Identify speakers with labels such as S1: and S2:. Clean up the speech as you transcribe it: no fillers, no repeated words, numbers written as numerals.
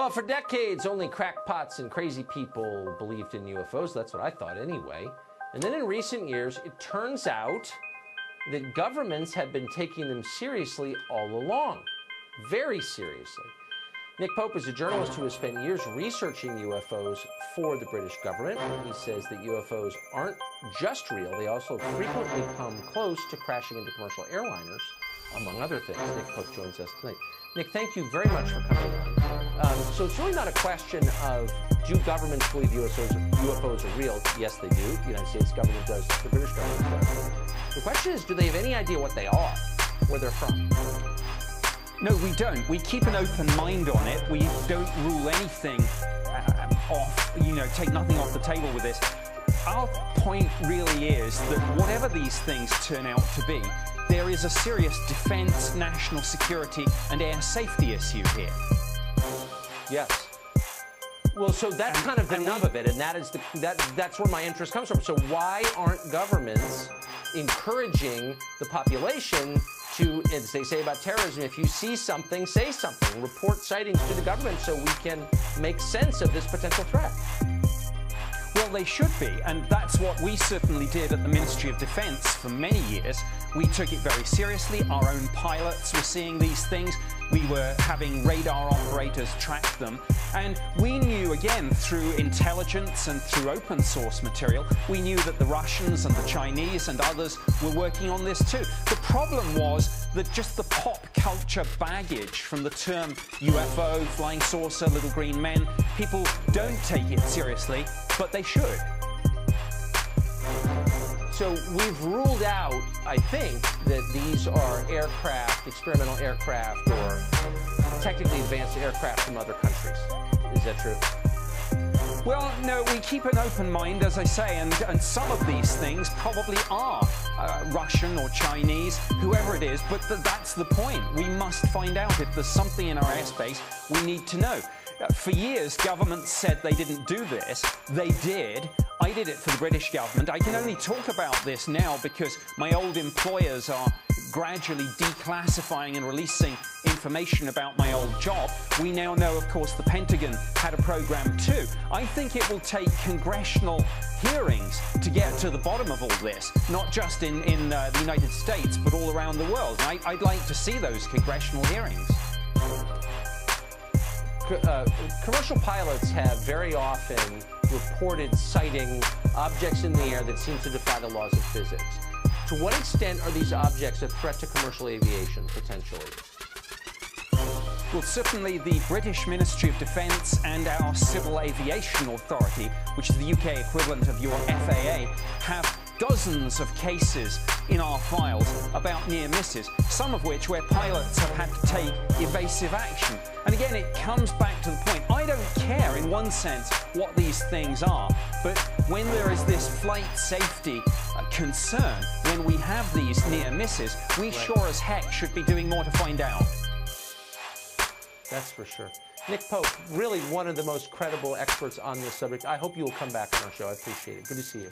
S1: Well, for decades, only crackpots and crazy people believed in UFOs. That's what I thought anyway. And then in recent years, it turns out that governments have been taking them seriously all along. Very seriously. Nick Pope is a journalist who has spent years researching UFOs for the British government. He says that UFOs aren't just real, they also frequently come close to crashing into commercial airliners, among other things. Nick Pope joins us tonight. Nick, thank you very much for coming on. So it's really not a question of, do governments believe UFOs are real? Yes, they do. The United States government does. The British government does. The question is, do they have any idea what they are, where they're from?
S2: No, we don't. We keep an open mind on it. We don't rule anything off, take nothing off the table with this. Our point really is that whatever these things turn out to be, there is a serious defense, national security, and air safety issue here.
S1: Yes. Well, so that's kind of the nub of it, and that's where my interest comes from. So why aren't governments encouraging the population to, as they say about terrorism, if you see something, say something, report sightings to the government so we can make sense of this potential threat?
S2: Well, they should be, and that's what we certainly did at the Ministry of Defense for many years. We took it very seriously. Our own pilots were seeing these things. We were having radar operators track them. And we knew, again, through intelligence and through open source material, we knew that the Russians and the Chinese and others were working on this too. The problem was that just the pop culture baggage from the term UFO, flying saucer, little green men, people don't take it seriously, but they should.
S1: So we've ruled out, I think, that these are aircraft, experimental aircraft, or technically advanced aircraft from other countries. Is that true?
S2: Well, no, we keep an open mind, as I say, and some of these things probably are Russian or Chinese, whoever it is, but that's the point. We must find out if there's something in our airspace we need to know. For years, governments said they didn't do this. They did. I did it for the British government. I can only talk about this now because my old employers are gradually declassifying and releasing information about my old job. We now know, of course, the Pentagon had a program too. I think it will take congressional hearings to get to the bottom of all this, not just in the United States, but all around the world. And I'd like to see those congressional hearings.
S1: Commercial pilots have very often reported sighting objects in the air that seem to defy the laws of physics. To what extent are these objects a threat to commercial aviation, potentially?
S2: Well, certainly the British Ministry of Defence and our Civil Aviation Authority, which is the UK equivalent of your FAA, have dozens of cases in our files about near misses, some of which where pilots have had to take evasive action. And again, it comes back to the point. I don't care, in one sense, what these things are, but when there is this flight safety concern, when we have these near misses, we sure as heck should be doing more to find out.
S1: That's for sure. Nick Pope, really one of the most credible experts on this subject. I hope you will come back on our show. I appreciate it. Good to see you.